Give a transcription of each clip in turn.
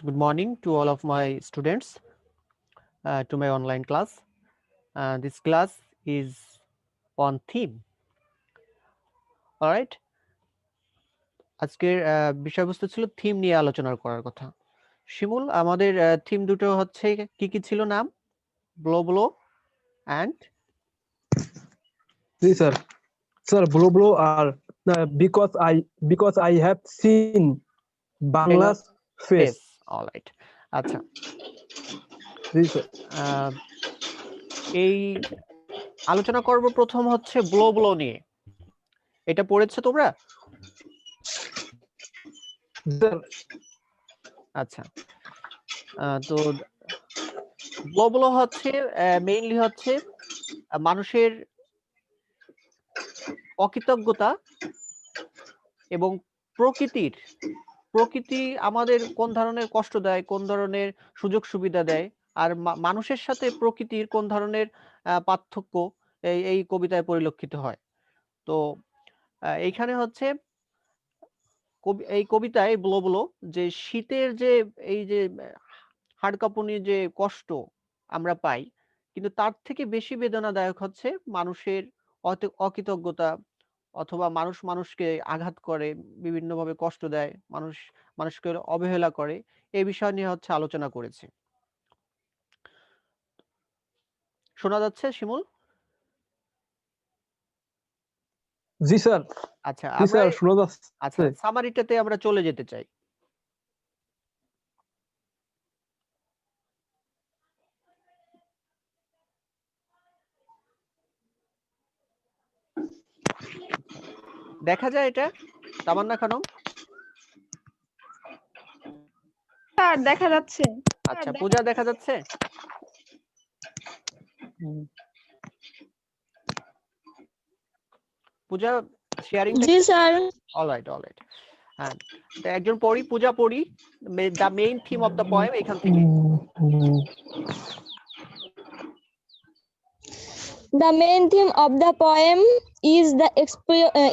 Good morning to all of my students to my online class. This class is on theme. Alright. আজকের বিষয়বস্তু ছিল theme নিয়ে আলোচনা করার কথা। শিমুল, আমাদের থিম দুটো হচ্ছে কি কি ছিল নাম? ব্লো ব্লো and জি স্যার স্যার ব্লো ব্লো আর because I have seen Bangla's face. Alright. আচ্ছা, জি স্যার এই আলোচনা করব প্রথম হচ্ছে ব্লো ব্লো নিয়ে। এটা পড়েছো তোমরা? স্যার আচ্ছা, তো ব্লো ব্লো হচ্ছে মেইনলি হচ্ছে মানুষের অকৃতজ্ঞতা এবং প্রকৃতি আমাদের কোন ধরনের কষ্ট দেয়, কোন ধরনের সুযোগ সুবিধা দেয়, আর মানুষের সাথে প্রকৃতির কোন ধরনের পার্থক্য এই কবিতায় পরিলক্ষিত হয়। তো এইখানে হচ্ছে এই কবিতায় বলো যে শীতের যে এই যে হাড় কাঁপুনি যে কষ্ট আমরা পাই, কিন্তু তার থেকে বেশি বেদনাদায়ক হচ্ছে মানুষের অকৃতজ্ঞতা, অথবা মানুষ মানুষকে আঘাত করে, বিভিন্নভাবে কষ্ট দেয়, মানুষকে অবহেলা করে। এই বিষয় নিয়ে হচ্ছে আলোচনা করেছে। শোনা যাচ্ছে শিমুল? জি স্যার আচ্ছা, জি আমরা স্যার শোনা যাচ্ছে। সামারিটাতে আমরা চলে যেতে চাই। দেখা যায় এটা তামান্না খানম? স্যার দেখা যাচ্ছে। আচ্ছা, পূজা দেখা যাচ্ছে? পূজা শেয়ারিং? জি স্যার। অলরাইট। হ্যাঁ, তো একজন পূজা পড়ি the main theme of the poem এখান থেকে। The main theme of the poem is the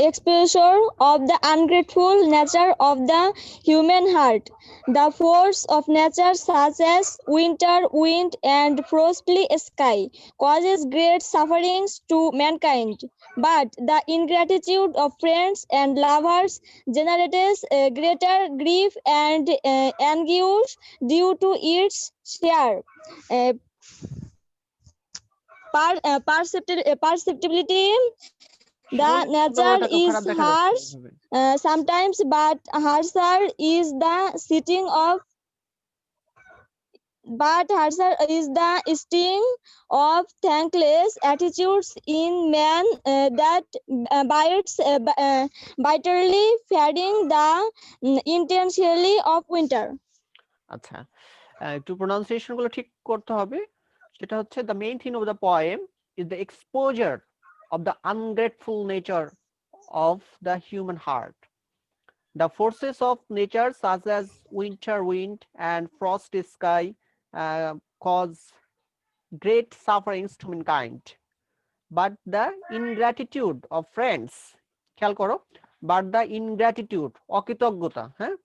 exposure of the ungrateful nature of the human heart. The force of nature, such as winter, wind, and frosty sky, causes great sufferings to mankind. But the ingratitude of friends and lovers generates greater grief and anguish due to its share. Perceptibility, the nature is harsh sometimes, but harsher is the sting of thankless attitudes in man that bites bitterly feeding the intensely of winter. আচ্ছা, একটু pronunciation গুলো ঠিক করতে হবে। সেটা হচ্ছে the main theme of the poem is the exposure of the ungrateful nature of the human heart. The forces of nature, such as winter wind and frosty sky, cause great sufferings to mankind. But the ingratitude of friends, খেয়াল করো, but the ingratitude, অকৃতজ্ঞতা, হ্যাঁ,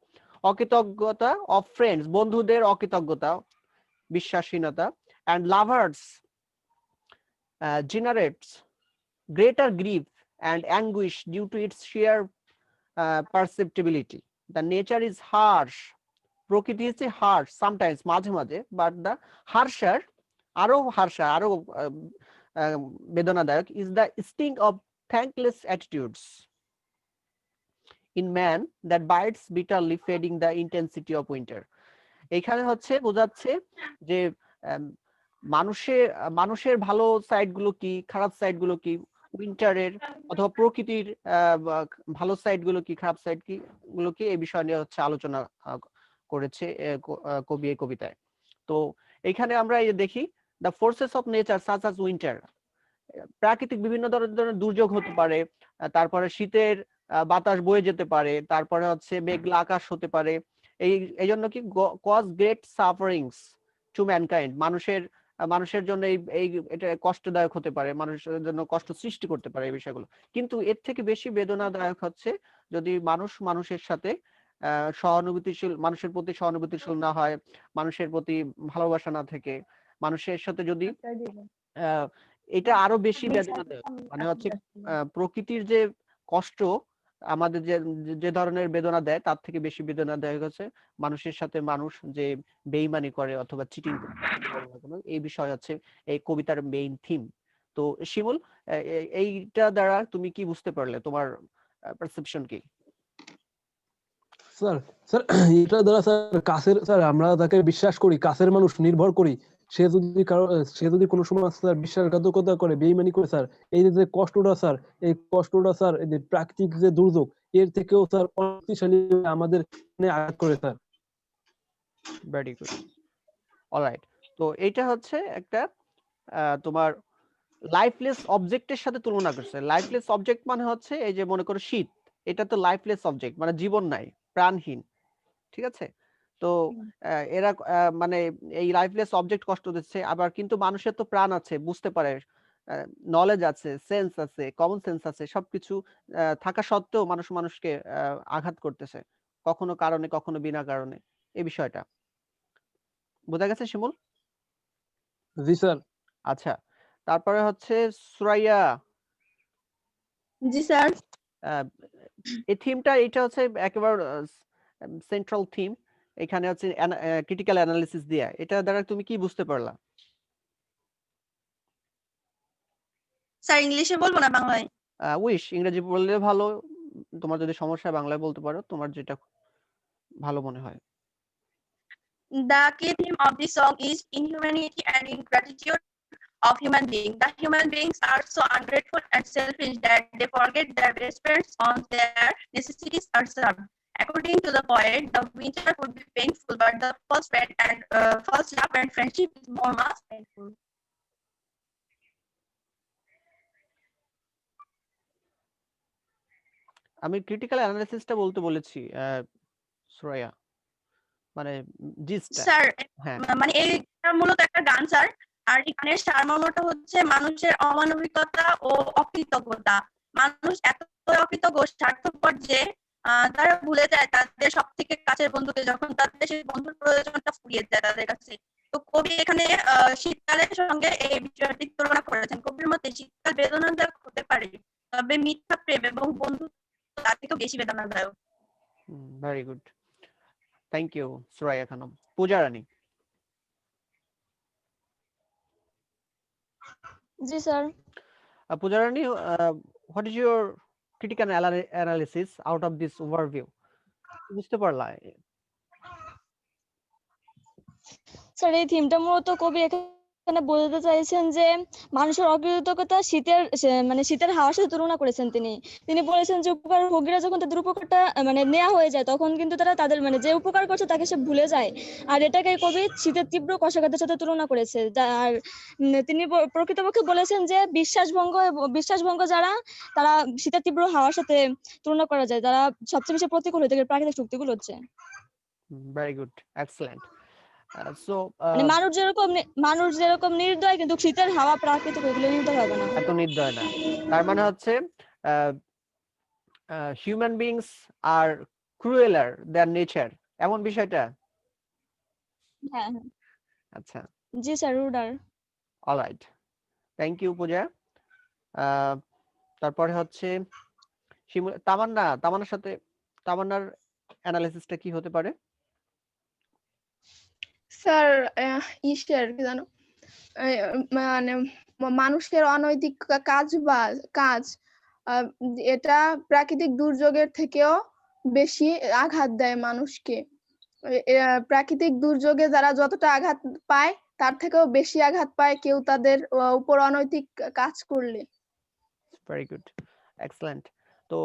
অকৃতজ্ঞতা of friends, বন্ধুদের অকৃতজ্ঞতা, বিশ্বাসহীনতা, and lovers generates greater grief and anguish due to its sheer perceptibility. The nature is harsh, প্রকৃতি হচ্ছে harsh sometimes, মাঝে মাঝে, but the harsher, আরো বেদনাদায়ক, is the sting of thankless attitudes in man that bites bitterly, fading the intensity of winter. এখানে হচ্ছে বোঝাচ্ছে যে মানুষের ভালো সাইড গুলো কি, খারাপ সাইড গুলো কি, উইন্টারের অথবা প্রকৃতির ভালো সাইড গুলো কি, খারাপ সাইড কি গুলো কি, এই বিষয় নিয়ে হচ্ছে আলোচনা করেছে কবি এই কবিতায়। তো এখানে আমরা এই দেখি the forces of nature such us winter, প্রাকৃতিক বিভিন্ন ধরনের দুর্যোগ হতে পারে, তারপরে শীতের বাতাস বয়ে যেতে পারে, তারপরে হচ্ছে মেঘলা আকাশ হতে পারে, এই জন্য কি cause great sufferings to mankind, মানুষের জন্য এই এটা কষ্টদায়ক হতে পারে, মানুষের জন্য কষ্ট সৃষ্টি করতে পারে এই বিষয়গুলো। কিন্তু এর থেকে বেশি বেদনাদায়ক হচ্ছে যদি মানুষের সাথে সহানুভূতিশীল, মানুষের প্রতি সহানুভূতিশীল না হয়, মানুষের প্রতি ভালোবাসা না থেকে, মানুষের সাথে যদি এটা আরো বেশি বেদনা দেয়, মানে হচ্ছে প্রকৃতির যে কষ্ট আমাদের যে ধরনের বেদনা দেয় তার থেকে বেশি বেদনা দেয় হচ্ছে মানুষের সাথে মানুষ যে বেইমানি করে অথবা চিটিং করে, এই বিষয় হচ্ছে এই কবিতার মেইন থিম। তো শিমুল, এইটা দ্বারা তুমি কি বুঝতে পারলে, তোমার পারসেপশন কি? স্যার স্যার এটা দ্বারা স্যার কাছের, স্যার আমরা তাকে বিশ্বাস করি, কাছের মানুষ নির্ভর করি, সে যদি কোনো সময় স্যার বিশ্বাসঘাতকতা করে, বেইমানি করে স্যার, এই যে কষ্টটা স্যার, এই কষ্টটা স্যার, এই যে প্রাকৃতিক যে দুর্যোগ এর থেকেও স্যার শক্তিশালী আমাদের আঘাত করে স্যার। Very good, alright. তো এইটা হচ্ছে একটা তোমার লাইফলেস অবজেক্টের সাথে তুলনা করছে। লাইফলেস অবজেক্ট মানে হচ্ছে এই যে মনে করো শীত, এটা তো লাইফলেস অবজেক্ট, মানে জীবন নাই, প্রাণহীন, ঠিক আছে? তো এরা মানে এই লাইফলেস অবজেক্ট কষ্ট দিচ্ছে, আবার কিন্তু মানুষের তো প্রাণ আছে, বুঝতে পারে, নলেজ আছে, সেন্স আছে, কমন সেন্স আছে, সবকিছু থাকা সত্ত্বেও মানুষ মানুষকে আঘাত করতেছে, কখনো কারণে কখনো বিনা কারণে। এই বিষয়টা বোঝা গেছে শিমুল? জি স্যার। আচ্ছা, তারপরে হচ্ছে সুরাইয়া, জি স্যার। এই থিমটা এটা হচ্ছে একেবারে সেন্ট্রাল থিম, এখানে হচ্ছে ক্রিটিক্যাল অ্যানালিসিস দিয়া, এটা দ্বারা তুমি কি বুঝতে পারলা? স্যার ইংলিশে বলবো না বাংলায়? উইশ, ইংরেজি বললে ভালো, তোমার যদি সমস্যা হয় বাংলায় বলতে পারো, তোমার যেটা ভালো মনে হয়। The key theme of this song is inhumanity and ingratitude of human beings. The human beings are so ungrateful and selfish that they forget their best friends on their necessities are served. According to the poet, the winter would be painful, but the false love and friendship is more much painful. আমি critical অ্যানালিসিসটা বলতে বলেছি সুরাইয়া, মানে জিসটা। Sir হ্যাঁ, মানে এটা মূলত একটা গান স্যার, আর এই গানের সারমর্মটা হচ্ছে মানুষের অমানবিকতা ও অকৃতজ্ঞতা। মানুষ এতই অকৃতজ্ঞ, স্বার্থপর যে তারা ভুলে যায় তাদের সব থেকে কাছের বন্ধুকে, যখন তাদের সেই বন্ধুর প্রয়োজনটা ফুরিয়ে যায় তাদের কাছে। তো কবি এখানে শীতকালের সঙ্গে এই বিষয়টি তুলনা করেছেন। কবির মতে শীতকাল বেদনাদায়ক হতে পারে, তবে মিথ্যা প্রেম এবং বন্ধু তার থেকেও বেশি বেদনাদায়ক। Very good, thank you Suraiya Khanam. Puja Rani. জি sir. Puja Rani, what is your critical analysis out of this overview? বুঝতে পারলা? স্যার এই থিমটা মূলত কবি এখানে বোঝাতে চাইছেন যে মানুষের অকৃতজ্ঞতা শীতের হাওয়ার সাথে তুলনা করেছেন। তিনি বলেছেন যে উপকারভোগীরা যখন তাদের উপকারটা মানে নেওয়া হয়ে যায়, তখন কিন্তু তারা তাদের মানে যে উপকার করছে তাকে সে ভুলে যায়। আর এটাকে কবি শীতের তীব্র কষাঘাতের সাথে তুলনা করেছে। আর তিনি প্রকৃতপক্ষে বলেছেন যে বিশ্বাসভঙ্গ যারা, তারা শীতের তীব্র হাওয়ার সাথে তুলনা করা যায়, যারা সবচেয়ে বেশি প্রতিকূল হয়ে থাকে প্রাকৃতিক শক্তিগুলো হচ্ছে। Very good, excellent. সো মানে মানুষ যেরকম নির্দয়, কিন্তু শীতের হাওয়া প্রাকৃতিক, ওইগুলো নির্দয় হবে না। এত নির্দয় না, তার মানে হচ্ছে হিউম্যান বিংস আর ক্রুয়েলার দ্যান নেচার, এমন বিষয়টা? হ্যাঁ। আচ্ছা, জি sir, ruder. Alright, thank you Pooja. তারপরে হচ্ছে তামান্নার সাথে, তামান্নার অ্যানালিসিসটা কি হতে পারে? স্যার ইসের কি জানো, মানে মানুষের অনৈতিক কাজ এটা প্রাকৃতিক দুর্যোগের থেকেও বেশি আঘাত দেয় মানুষকে। প্রাকৃতিক দুর্যোগে যারা যতটা আঘাত পায় তার থেকেও বেশি আঘাত পায় কেউ তাদের উপর অনৈতিক কাজ করলে। Very good, excellent. তো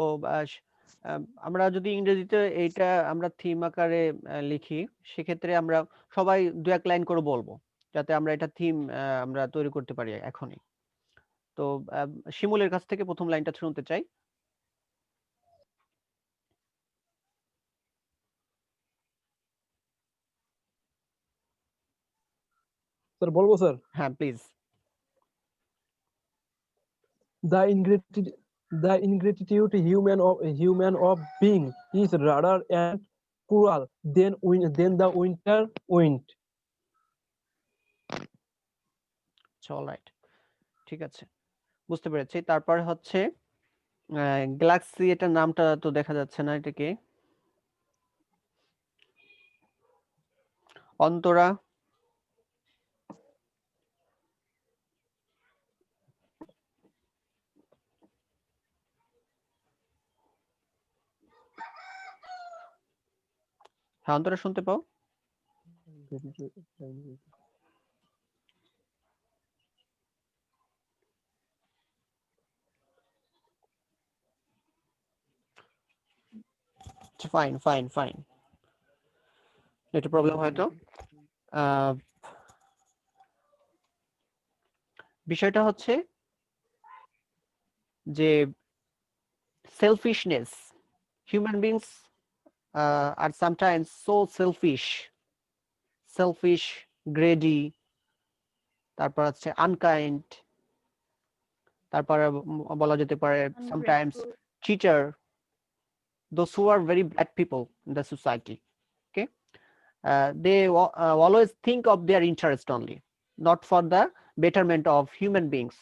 আমরা যদি ইংরেজিতে এইটা আমরা থিম আকারে লিখি, সেক্ষেত্রে আমরা সবাই দু এক লাইন করে বলবো, যাতে আমরা এটা থিম আমরা তৈরি করতে পারি এখনই। তো শিমুলের কাছ থেকে প্রথম লাইনটা শুনতে চাই। স্যার বলবো স্যার? হ্যাঁ please. The ingratitude human of being is rather an plural, then the winter went. Alright, ঠিক আছে, বুঝতে পেরেছি। তারপরে হচ্ছে গ্যালাক্সি, এটার নামটা তো দেখা যাচ্ছে না, এটাকে অন্তরা। হ্যাঁ অন্তরা, শুনতে পাও? ফাইন ফাইন ফাইন, এটা প্রবলেম হয়তো। বিষয়টা হচ্ছে যে selfishness, human beings are sometimes so selfish, greedy, তারপর হচ্ছে unkind, তারপর বলা যেতে পারে sometimes cheater, those who are very bad people in the society. Okay, they always think of their interest only, not for the betterment of human beings.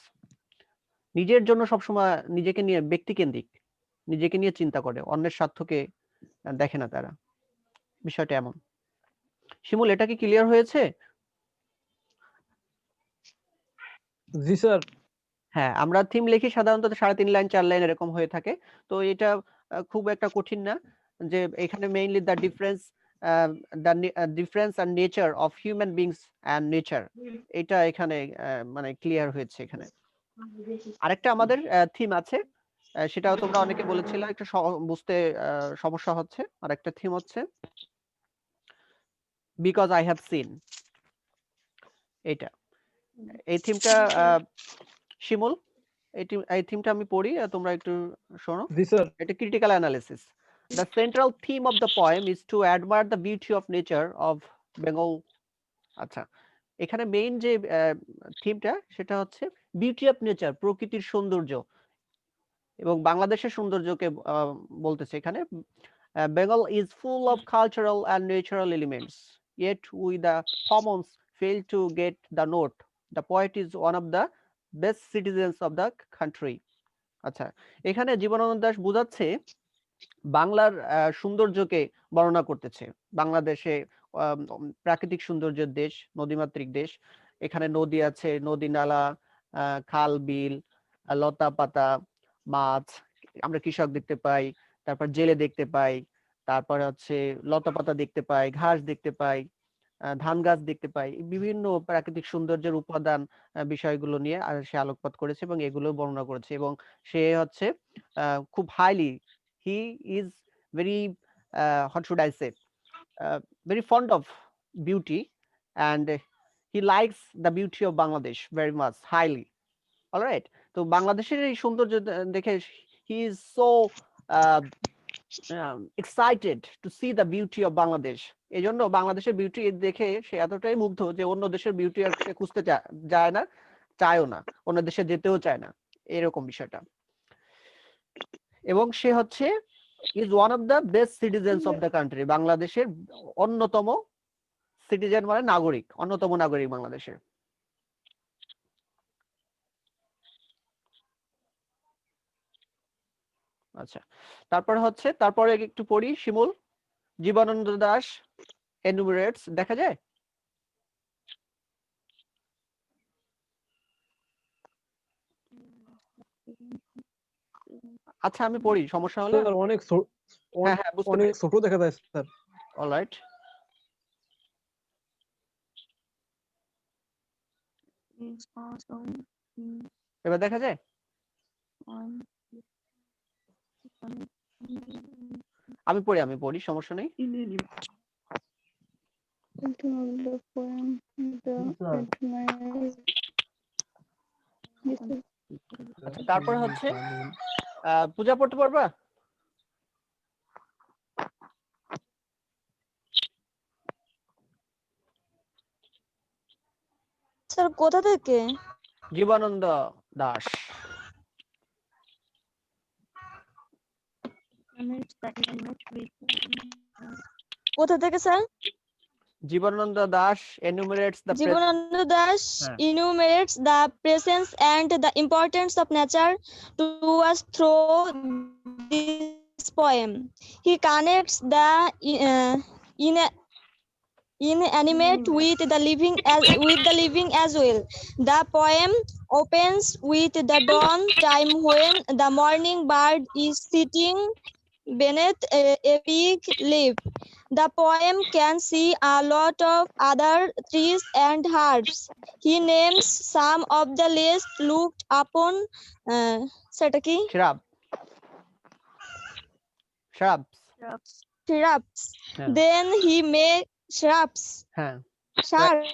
নিজের জন্য সবসময় নিজেকে নিয়ে ব্যক্তিকেন্দ্রিক, নিজেকে নিয়ে চিন্তা করে, অন্যের স্বার্থকে দেখে না তারা। বিষয়টা এমন। শিমুল, এটা কি ক্লিয়ার হয়েছে? জি স্যার। হ্যাঁ, আমরা থিম লিখি সাধারণত 3.5 লাইন 4 লাইন এরকম হয়ে থাকে। তো এটা খুব একটা কঠিন না, যে এখানে mainly the difference and nature of human beings and nature, এটা এখানে মানে ক্লিয়ার হয়েছে এখানে। আরেকটা আমাদের থিম আছে, সেটাও তোমরা অনেকে বলেছিলে একটু বুঝতে সমস্যা হচ্ছে। আরেকটা থিম হচ্ছে বিকজ আই হ্যাভ সিন, এটা। এই থিমটা শিমুল, এই থিমটা আমি পড়ি, তোমরা একটু শোনো। জি স্যার। এটা critical analysis. The central theme of the poem is to admire the beauty of nature of Bengal. আচ্ছা, এখানে মেইন যে থিমটা সেটা হচ্ছে বিউটি অফ নেচার, প্রকৃতির সৌন্দর্য এবং বাংলাদেশের সৌন্দর্যকে বলতেছে এখানে। Bengal is full of cultural and natural elements, yet we the commons fail to get the note. The poet is one of the best citizens of the country. আচ্ছা, এখানে জীবনানন্দ দাশ বোঝাচ্ছে বাংলার সৌন্দর্যকে বর্ণনা করতেছে। বাংলাদেশে প্রাকৃতিক সৌন্দর্যের দেশ, নদীমাতৃক দেশ। এখানে নদী আছে, নদী নালা, খাল বিল, লতা পাতা, মাছ, আমরা কৃষক দেখতে পাই, তারপর জেলে দেখতে পাই, তারপরে হচ্ছে লতা পাতা দেখতে পাই, ঘাস দেখতে পাই, ধান গাছ দেখতে পাই। বিভিন্ন প্রাকৃতিক সৌন্দর্যের উপাদান বিষয়গুলো নিয়ে সে আলোকপাত করেছে এবং এগুলো বর্ণনা করেছে। এবং সে হচ্ছে খুব highly, he is very what should I say, very fond of beauty, and he likes the beauty of Bangladesh very much highly. All right, তো বাংলাদেশের এই সৌন্দর্য দেখে he is so excited to see the beauty of Bangladesh. এজন্য বাংলাদেশের beauty দেখে সে এতটাই মুগ্ধ যে অন্য দেশের বিউটি আর সে খুঁজতে যায় না, চায়ও না, অন্য দেশে যেতেও চায় না, এরকম বিষয়টা। এবং সে হচ্ছে is one of the best citizens of the country, বাংলাদেশের অন্যতম সিটিজেন মানে নাগরিক, অন্যতম নাগরিক বাংলাদেশের। আচ্ছা, তারপর হচ্ছে, তারপরে একটু পড়ি শিমুল। জীবনানন্দ দাশ enumerates, দেখা যায়? আচ্ছা আমি পড়ি, সমস্যা হলে। স্যার অনেক হ্যাঁ হ্যাঁ, বুঝতে অনেক পেরেছি। ছোট দেখা যায় স্যার। অলরাইট, এবার দেখা যায়? আমি পড়ি, সমস্যা নেই। তারপরে হচ্ছে পূজা পড়তে পারবা? স্যার কোথা থেকে? জীবনানন্দ দাশ। কোথা থেকে sir? Jibananda Das enumerates the present. Jivananda Das হ্যাঁ। enumerates the presence and the importance of nature to us through this poem. He connects the inanimate with the living as well. The poem opens with the dawn time when the morning bird is sitting beneath a big leaf. The poem can see a lot of other trees and herbs. He names some of the least looked upon সেটা কি? Shrubs. Shrubs. হ্যাঁ। Then he makes shrubs. হ্যাঁ। Shrubs,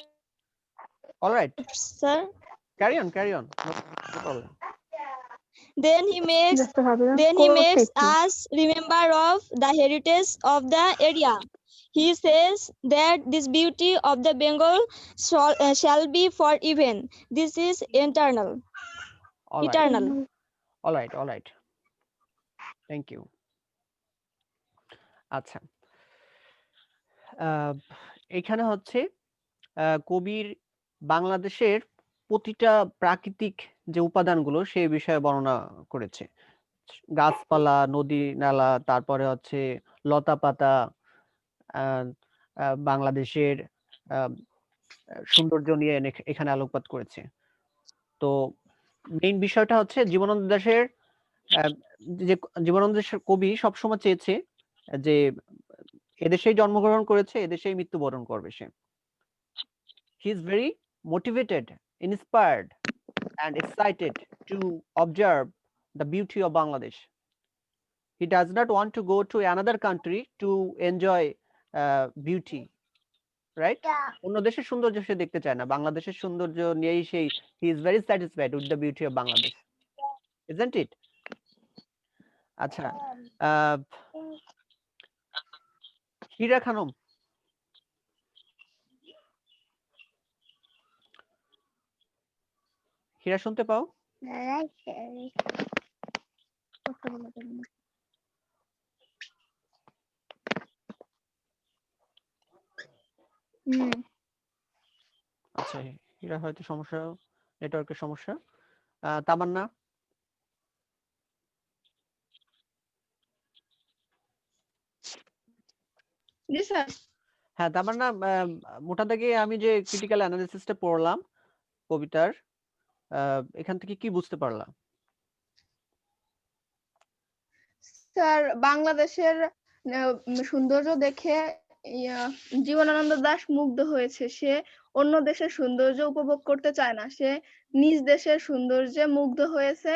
All right. sir. Carry on. No problem. Then he makes us remember of the heritage of the area. He says that this beauty of the Bengal shall be for even. This is eternal. All right. Eternal. All right. Thank you. আচ্ছা, এখানে হচ্ছে কবির বাংলাদেশের প্রতিটা প্রাকৃতিক যে উপাদানগুলো সেই বিষয়ে বর্ণনা করেছে। গাছপালা, নদী নালা, তারপরে হচ্ছে লতা পাতা, বাংলাদেশের সৌন্দর্য নিয়ে এখানে আলোকপাত করেছে। তো মেইন বিষয়টা হচ্ছে জীবনানন্দ দাশের কবি সবসময় চেয়েছে যে এদেশেই জন্মগ্রহণ করেছে, এদেশেই মৃত্যুবরণ করবে সে। He is very motivated, inspired and excited to observe the beauty of Bangladesh. He does not want to go to another country to enjoy beauty, right? অন্য দেশের সৌন্দর্য সে দেখতে চায় না, বাংলাদেশের সৌন্দর্য নিয়েই সেই he is very satisfied with the beauty of Bangladesh, isn't it? আচ্ছা, হীরা খানম, হীরা শুনতে পাও? আচ্ছা, হীরা হয়তো সমস্যা, নেটওয়ার্কের সমস্যা। তামান্না? জি স্যার। হ্যাঁ, তামান্না, মোটা দাগে আমি যে ক্রিটিক্যাল অ্যানালিসিসটা পড়লাম কবিতার, এখান থেকে কি বুঝতে পারলাম? স্যার, বাংলাদেশের সৌন্দর্য দেখে জীবনানন্দ দাশ মুগ্ধ হয়েছে। সে অন্য দেশের সৌন্দর্য উপভোগ করতে চায় না, সে নিজ দেশের সৌন্দর্যে মুগ্ধ হয়েছে।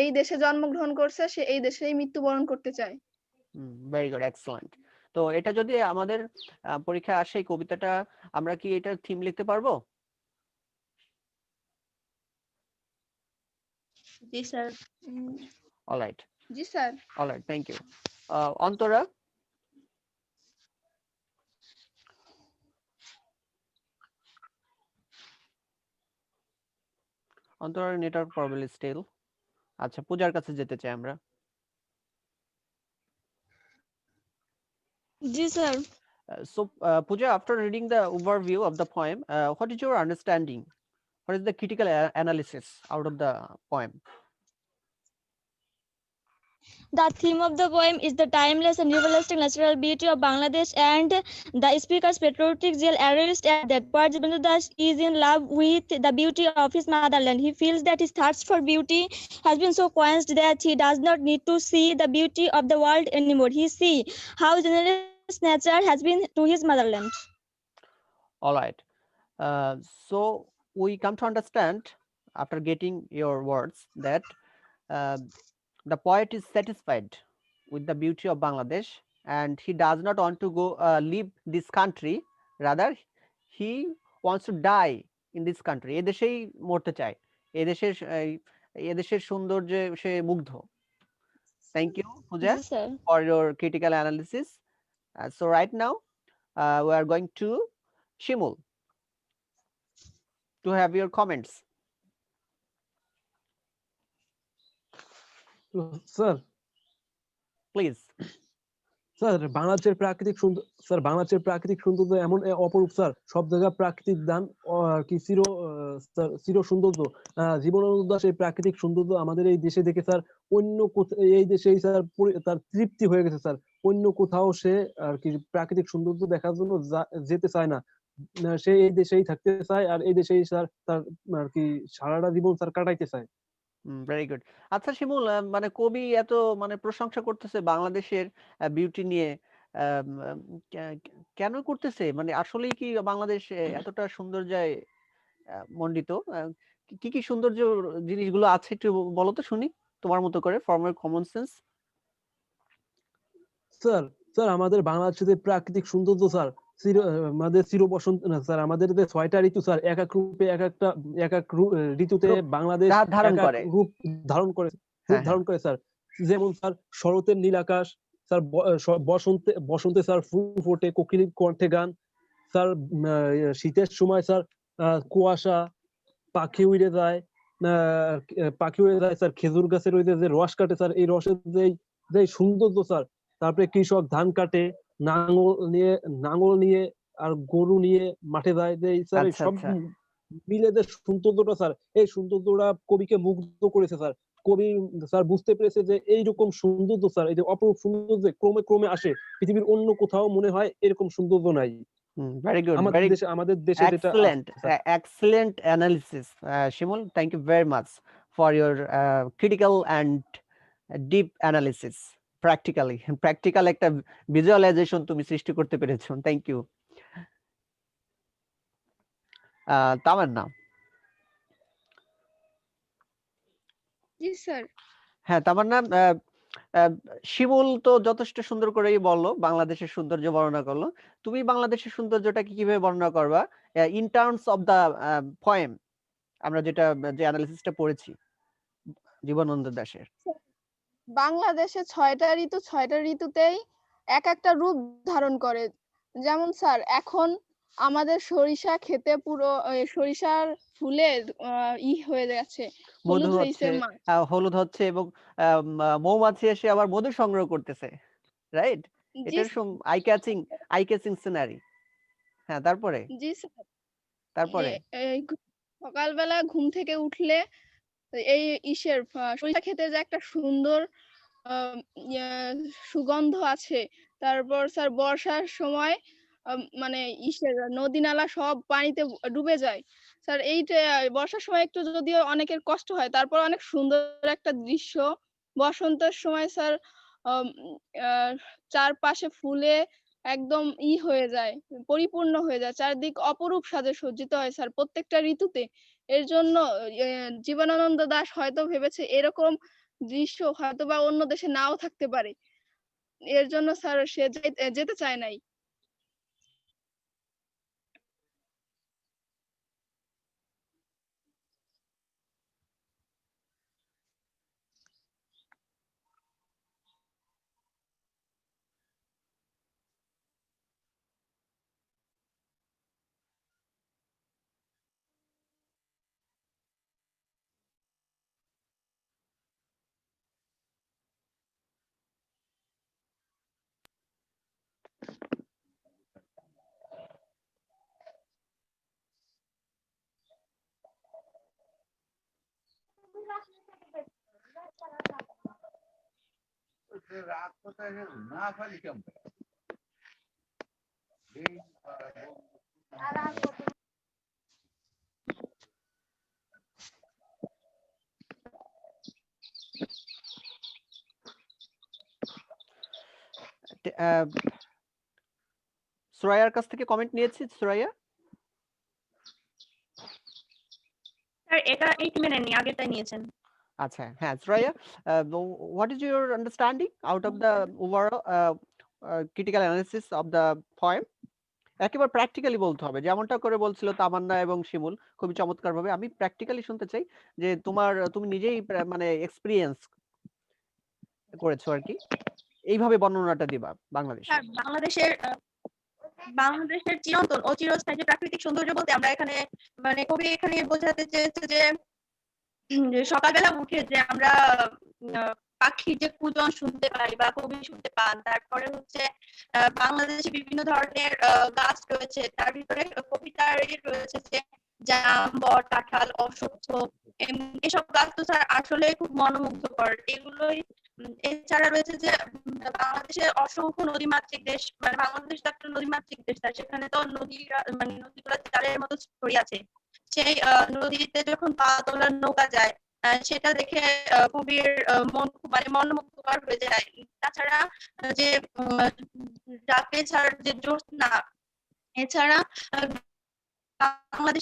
এই দেশে জন্মগ্রহণ করছে, সে এই দেশেই মৃত্যুবরণ করতে চায়। Very good, excellent. তো এটা যদি আমাদের পরীক্ষায় আসে, এই কবিতাটা, আমরা কি এটার থিম লিখতে পারবো? জি স্যার। অলরাইট। জি sir. Alright, thank you. Antara? অন্তরার নেটওয়ার্ক প্রবলেম স্টিল। আচ্ছা, পূজার কাছে যেতে চাই আমরা। জি sir. So, Pooja, after reading the overview of the poem, what is your understanding? What is the critical analysis out of the poem? The theme of the poem is the timeless and everlasting natural beauty of Bangladesh, and the speaker's patriotic zeal arrives at that part. Jibananda Das is in love with the beauty of his motherland. He feels that his thirst for beauty has been so quenched that he does not need to see the beauty of the world anymore. He sees how generous nature has been to his motherland. All right. So we come to understand, after getting your words, that the poet is satisfied with the beauty of Bangladesh, and he does not want to go leave this country. Rather, he wants to die in this country. এদেশেই মরতে চায়, এদেশের সৌন্দর্যে সে মুগ্ধ। Thank you, Pooja, Yes, sir. for your critical analysis. So right now, we are going to Shimul to have your comments. Sir, Please. Sir বাংলাদেশের প্রাকৃতিক সুন্দর sir বাংলাদেশের প্রাকৃতিক সৌন্দর্য এমন অপরূপ স্যার, সব জায়গায় প্রাকৃতিক দান কি স্যার চির সৌন্দর্য। জীবনানন্দ দাশ এই প্রাকৃতিক সৌন্দর্য আমাদের এই দেশে দেখে স্যার এই দেশেই স্যার তার তৃপ্তি হয়ে গেছে স্যার। অন্য কোথাও সে আর কি প্রাকৃতিক সৌন্দর্য দেখার জন্য যেতে চায় না। সে এই দেশেই থাকতে চায় আর এই দেশেই স্যার তার আর কি সারাটা জীবন স্যার কাটাইতে চায়। Very good. আচ্ছা শিমুল, মানে কবি এত মানে প্রশংসা করতেছে বাংলাদেশের বিউটি নিয়ে, আম, আম, কেন করতেছে? মানে আসলেই কি বাংলাদেশ এতটা সৌন্দর্যায় মণ্ডিত? কি কি সৌন্দর্য জিনিসগুলো আছে একটু বলো তো শুনি, তোমার মতো করে, from your common sense. Sir sir আমাদের বাংলাদেশের প্রাকৃতিক সৌন্দর্য স্যার আমাদের চির বসন্ত না স্যার, আমাদের যে 6টা ঋতু স্যার এক এক রূপে এক এক ঋতুতে রূপ বাংলাদেশ ধারণ এক এক করে। রূপ ধারণ করে হ্যাঁ, হ্যাঁ। স্যার। যেমন স্যার শরতের নীল আকাশ স্যার, বসন্তে বসন্তে স্যার ফুল ফোটে, কোকিলের কণ্ঠে গান স্যার। শীতের সময় স্যার কুয়াশা, পাখি উড়ে যায়, পাখি উড়ে যায় স্যার, খেজুর গাছের ওই যে রস কাটে স্যার, এই রসের যে সৌন্দর্য স্যার। তারপরে কৃষক ধান কাটে, নাঙল নিয়ে আর গরু নিয়ে মাঠে যায়, যে স্যার এই আচ্ছা, সব আচ্ছা। মিলে যে সৌন্দর্যটা স্যার, এই সৌন্দর্যটা কবিকে মুগ্ধ করেছে স্যার। কবি স্যার বুঝতে পেরেছে যে এইরকম সৌন্দর্য স্যার, এই যে অপরূপ সৌন্দর্য ক্রমে ক্রমে আসে, পৃথিবীর অন্য কোথাও মনে হয় এরকম সৌন্দর্য নাই। ভেরি গুড, আমাদের ভেরি দেশে যেটা excellent, আছে sir. excellent analysis, Shimul. Thank you very much for your critical and deep analysis. Practical একটা visualization তুমি সৃষ্টি করতে পেরেছো। Thank you. তামান্না। জি স্যার। হ্যাঁ তামান্না, শিমুল তো যথেষ্ট সুন্দর করেই বললো, বাংলাদেশের সৌন্দর্য বর্ণনা করলো। তুমি বাংলাদেশের সৌন্দর্যটাকে কিভাবে বর্ণনা করবা in terms of the poem, আমরা যে অ্যানালিসিসটা পড়েছি জীবনানন্দ দাশের? বাংলাদেশে 6টা ঋতু, 6টা ঋতুতেই এক একটা রূপ ধারণ করে। যেমন স্যার এখন আমাদের সরিষা খেতে পুরো সরিষার ফুলে হয়ে গেছে, মধু হলুদ হয়েছে হচ্ছে, হলুদ হচ্ছে, এবং মৌমাছি এসে আবার মধু সংগ্রহ করতেছে, রাইট? জি এটার আই ক্যাচিং সিনারি। হ্যাঁ, তারপরে জি স্যার। তারপরে এই সকালবেলা ঘুম থেকে উঠলে এই সরিষা খেতে যে একটা সুন্দর সুগন্ধ আছে। তারপর স্যার বর্ষার সময় মানে নদী নালা সব পানিতে ডুবে যায় স্যার। এইটা বর্ষার সময় একটু যদিও অনেকের কষ্ট হয়, তারপর অনেক সুন্দর একটা দৃশ্য। বসন্তের সময় স্যার চারপাশে ফুলে একদম হয়ে যায়, পরিপূর্ণ হয়ে যায়, চারদিক অপরূপ সাজে সজ্জিত হয় স্যার প্রত্যেকটা ঋতুতে। এর জন্য জীবনানন্দ দাশ হয়তো ভেবেছে এরকম দৃশ্য হয়তো বা অন্য দেশে নাও থাকতে পারে, এর জন্য স্যার সে যেতে চায় নাই। সুরাইয়ার কাছ থেকে কমেন্ট নিয়েছি। সুরাইয়া, স্যার এটা এই টিমে নেননি, আগেরটাই নিয়েছেন। আচ্ছা, হ্যাঁ Suraiya, what is your understanding out of the overall critical analysis of the poem? একেবারে প্র্যাকটিক্যালি বলতে হবে, যেমনটা করে বলছিল তামান্না এবং শিমুল খুবই চমৎকার ভাবে। আমি প্র্যাকটিক্যালি শুনতে চাই যে তুমি নিজেই মানে এক্সপেরিয়েন্স করেছো আর কি, এইভাবে বর্ণনাটা দিবা বাংলাদেশের। স্যার বাংলাদেশের চিরন্তন ও চিরস্থায়ী যে প্রাকৃতিক সৌন্দর্য বলতে আমরা এখানে মানে কবি এখানে বোঝাতে চেয়েছে যে সকালবেলা উঠে যে আমরা পাখির যে কুজন শুনতে পাই বা কবি শুনতে পান, তারপরে হচ্ছে বাংলাদেশে বিভিন্ন ধরনের গাছ রয়েছে, তার ভিতরে কবিতার রয়েছে যে জাম, বট, কাঁঠাল, অশ্বত্থ, এসব গাছ তো স্যার আসলে খুব মনোমুগ্ধকর। এগুলোই এছাড়া রয়েছে যে বাংলাদেশের অসংখ্য নদীমাতৃক দেশ, মানে বাংলাদেশ তো একটা নদীমাতৃক দেশ, তার সেখানে তো নদীরা মানে নদীগুলো জালের মতো ছড়িয়ে আছে। সেই নদীতে যখন পা তোলার নৌকা যায়, সেটা দেখে কবির মন খুব মানে মনোমুগ্ধকর হয়ে যায়। তাছাড়া যে ডাকে ছাড়ার যে জ্যোৎস্না, এছাড়া বাংলাদেশ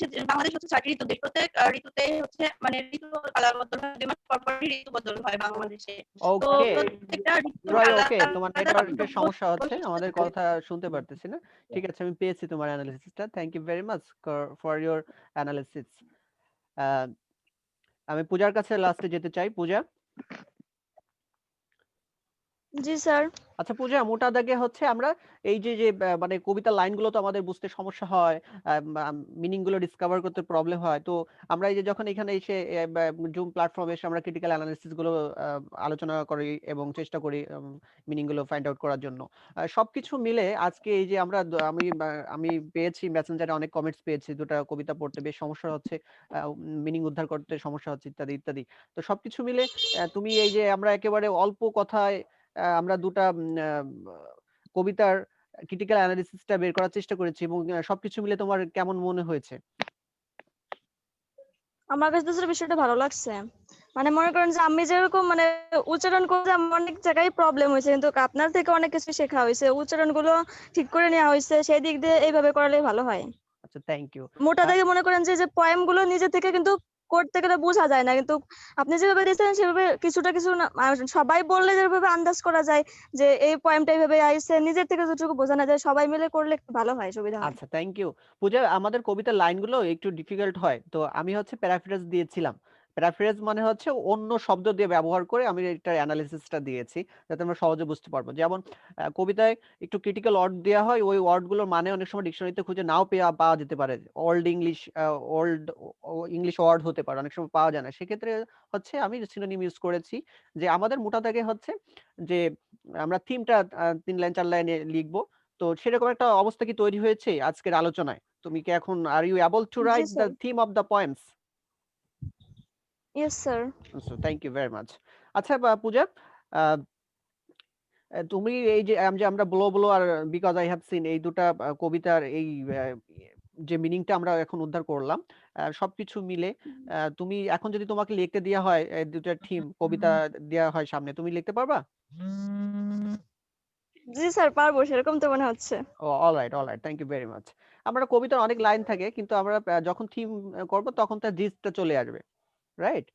হচ্ছে ৬টি ঋতু দেশ। প্রত্যেক ঋতুতে হচ্ছে মানে ঋতু আলাদা বদল হয়, ২ মাস পর পরই ঋতু বদল হয় বাংলাদেশে। তো ওকে, প্রত্যেকটা ঋতুর জয়, আলাদা ওকে, তোমার আলাদা নেটওয়ার্কের সমস্যা হচ্ছে, বৈশিষ্ট্য আমাদের থাকে। কথা শুনতে পারতেছি না। ঠিক আছে, আমি পেয়েছি তোমার অ্যানালিসিসটা। Thank you very much for your analysis. আমি পূজার কাছে লাস্টে যেতে চাই। পূজা, জি স্যার। আচ্ছা পূজা, মোটা দাগে হচ্ছে আমরা এই যে যে মানে কবিতার লাইনগুলো তো আমাদের বুঝতে সমস্যা হয়, মিনিং গুলো ডিসকভার করতে প্রবলেম হয়। তো আমরা এই যে যখন এখানে এসে জুম প্ল্যাটফর্মে এসে আমরা ক্রিটিক্যাল অ্যানালিসিস গুলো আলোচনা করি এবং চেষ্টা করি মিনিং গুলো ফাইন্ড আউট করার জন্য, সবকিছু মিলে আজকে এই যে আমরা আমি পেয়েছি মেসেঞ্জারে অনেক কমেন্টস পেয়েছি, দুটো কবিতা পড়তে বেশ সমস্যা হচ্ছে, মিনিং উদ্ধার করতে সমস্যা হচ্ছে, ইত্যাদি ইত্যাদি। তো সবকিছু মিলে তুমি এই যে আমরা একেবারে অল্প কথায় আমরা দুটা কবিতার ক্রিটিক্যাল অ্যানালিসিসটা বের করার চেষ্টা করেছি, এবং সবকিছু মিলে তোমার কেমন মনে হয়েছে? আমার কাছে তো স্যার বিষয়টা ভালো লাগছে। মানে মনে করেন যে আমি যেরকম মানে উচ্চারণ করতে আমার অনেক জায়গায় প্রবলেম হয়েছে, কিন্তু আপনার থেকে অনেক কিছু শেখা হয়েছে, উচ্চারণগুলো ঠিক করে নেওয়া হয়েছে, সেই দিক দিয়ে এইভাবে করালে ভালো হয়। আচ্ছা, থ্যাংক ইউ। মোটা দাগে মনে করেন যে পয়েম গুলো নিজে থেকে কিন্তু করতে গেলে বোঝা যায় না, কিন্তু আপনি যেভাবে দিয়েছেন সেভাবে কিছুটা কিছু সবাই বললে যেভাবে আন্দাজ করা যায় যে এই পয়েমটা এইভাবে আইছে, নিজের থেকে যতটুকু বোঝানো যায় সবাই মিলে করলে ভালো হয়, সুবিধা হয়। আচ্ছা, থ্যাংক ইউ। পূজা, আমাদের কবিতার লাইনগুলো একটু ডিফিকাল্ট হয়, তো আমি হচ্ছে প্যারাফ্রেজ দিয়েছিলাম। প্যারাফ্রেজ মানে হচ্ছে অন্য শব্দ দিয়ে ব্যবহার করে আমি এটার অ্যানালিসিসটা দিয়েছি, যাতে আমরা সহজে বুঝতে পারবো। যেমন কবিতায় একটু ক্রিটিক্যাল ওয়ার্ড দেওয়া হয়, ওই ওয়ার্ডগুলোর মানে অনেক সময় ডিকশনারিতে খুঁজে নাও পাওয়া যেতে পারে। ওল্ড ইংলিশ ওয়ার্ড হতে পারে, অনেক সময় পাওয়া যায় না। সেক্ষেত্রে হচ্ছে আমি সিনোনিম ইউজ করেছি। যে আমাদের মোটা দাগে হচ্ছে যে আমরা থিমটা ৩ লাইন ৪ লাইনে লিখবো। তো সেরকম একটা অবস্থা কি তৈরি হয়েছে আজকের আলোচনায়? তুমি কি এখন আর ইউ এবল টু জি write the sir. Theme of the poems? Yes sir. So thank you very much. আচ্ছা পূজা, আহ, তুমি এই যে আমরা ব্লো ব্লো আর বিকজ আই হ্যাভ সিন, এই দুটা কবিতার এই যে মিনিংটা আমরা এখন উদ্ধার করলাম, সবকিছু মিলে তুমি এখন যদি তোমাকে লিখতে দেওয়া হয়, দুটা থিম কবিতা দেওয়া হয় সামনে, তুমি লিখতে পারবা? জি স্যার, পারবো, সেরকম তো মনে হচ্ছে। Alright, alright, thank you very much. আমরা কবিতার অনেক লাইন থাকে, কিন্তু আমরা যখন থিম করব তখন তার জিস্টটা চলে আসবে, রাইট?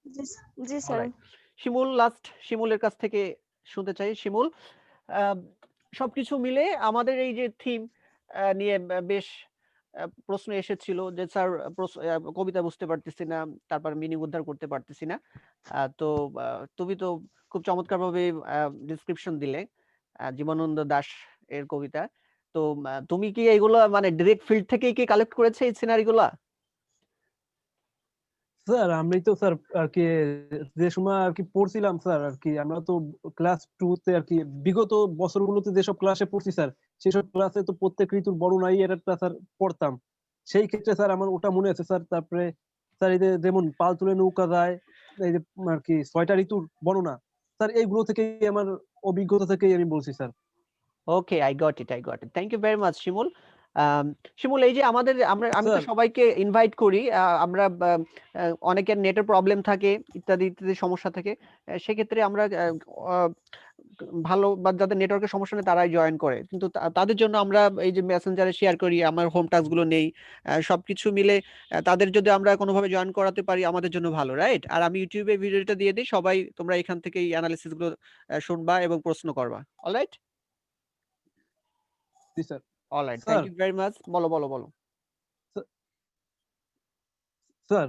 জি জি স্যার। অলরাইট, শিমুলের কাছ থেকে শুনতে চাই। শিমুল, আহ, সবকিছু মিলে আমাদের এই যে থিম নিয়ে বেশ প্রশ্ন এসেছিল যে স্যার কবিতা বুঝতে পারতেছি না, তারপর মিনিং উদ্ধার করতে পারতেছি না। তো তুমি তো খুব চমৎকার ভাবে ডিসক্রিপশন দিলে জীবনানন্দ দাশ এর কবিতা। তো তুমি কি এগুলো মানে ডিরেক্ট ফিল্ড থেকেই কি কালেক্ট করেছে এই সিনারি গুলা? স্যার আমি তো স্যার আর কি যে সময় আর কি পড়ছিলাম স্যার, আর কি আমরা তো ক্লাস 2 তে আর কি বিগত বছরগুলোতে যেসব ক্লাসে পড়ছি স্যার, সেসব ক্লাসে তো প্রত্যেক ঋতুর বর্ণনা এর একটা স্যার পড়তাম। সেই ক্ষেত্রে স্যার আমার ওটা মনে আছে স্যার। তারপরে স্যার এই যে যেমন পাল তুলে নৌকা যায়, এই যে আর কি 6টা ঋতুর বর্ণনা, স্যার এইগুলো থেকে আমার অভিজ্ঞতা থেকেই আমি বলছি sir. Okay, I got it, I got it. Thank you very much Shimul. Shimul, এই যে আমি তো স্যার সবাইকে ইনভাইট করি, আমরা অনেকের নেটের প্রবলেম থাকে, ইত্যাদি ইত্যাদি সমস্যা থাকে, সেক্ষেত্রে আমরা আহ, ভালো বা যাদের নেটওয়ার্কের সমস্যা নেই তারাই জয়েন করে, কিন্তু তাদের জন্য আমরা এই যে মেসেঞ্জারে শেয়ার করি, আমার হোম টাস্ক গুলো নেই, সবকিছু মিলে তাদের যদি আমরা কোনোভাবে জয়েন করাতে পারি আমাদের জন্য ভালো, রাইট? আর আমি ইউটিউবে ভিডিওটা দিয়ে দিই, সবাই তোমরা এখান থেকে এই অ্যানালিসিস গুলো শুনবা এবং প্রশ্ন করবা। অলরাইট, জি sir. Alright, thank sir you very much. বলো বলো বলো। স্যার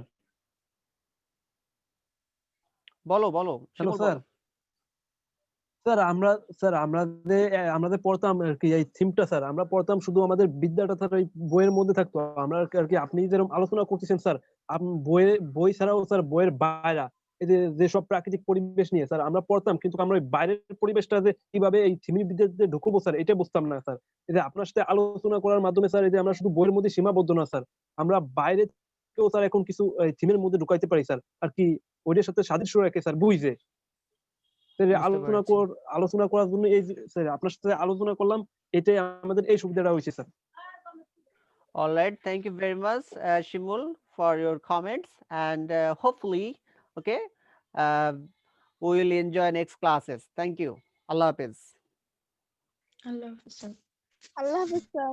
বলো বলো হ্যালো শিমুল, স্যার। বলো। স্যার আমরা যে পড়তাম আর কি এই থিমটা স্যার, আমরা পড়তাম শুধু আমাদের বিদ্যাটা স্যার এই বইয়ের মধ্যে থাকতো। আমরা আর কি আপনি যেরকম আলোচনা করতেছেন স্যার, আপনি বই ছাড়াও স্যার বইয়ের বাইরে এই যে যেসব প্রাকৃতিক পরিবেশ নিয়ে স্যার আমরা পড়তাম, কিন্তু আমরা ওই বাইরের পরিবেশটা যে কিভাবে এই থিমের ভিতরে ঢুকবো স্যার এটা বুঝতাম না স্যার। এই যে আপনার সাথে আলোচনা করার মাধ্যমে স্যার, এই যে আমরা শুধু বইয়ের মধ্যে সীমাবদ্ধ না স্যার, আমরা বাইরে থেকেও স্যার এখন কিছু থিমের মধ্যে ঢুকাইতে পারি স্যার, আর কি ওইটার সাথে সাদৃশ্য রাখে স্যার বুঝে। স্যার বুঝতে পেরেছি। আলোচনা করার জন্য এই যে স্যার আপনার সাথে আলোচনা করলাম, এটাই আমাদের এই সুবিধাটা হয়েছে sir. All right, thank you very much, Shimul, for your comments, and hopefully, okay, we will enjoy next classes. Thank you. Allah Hafiz. আল্লাহ হাফেজ স্যার। Allah Hafiz, sir.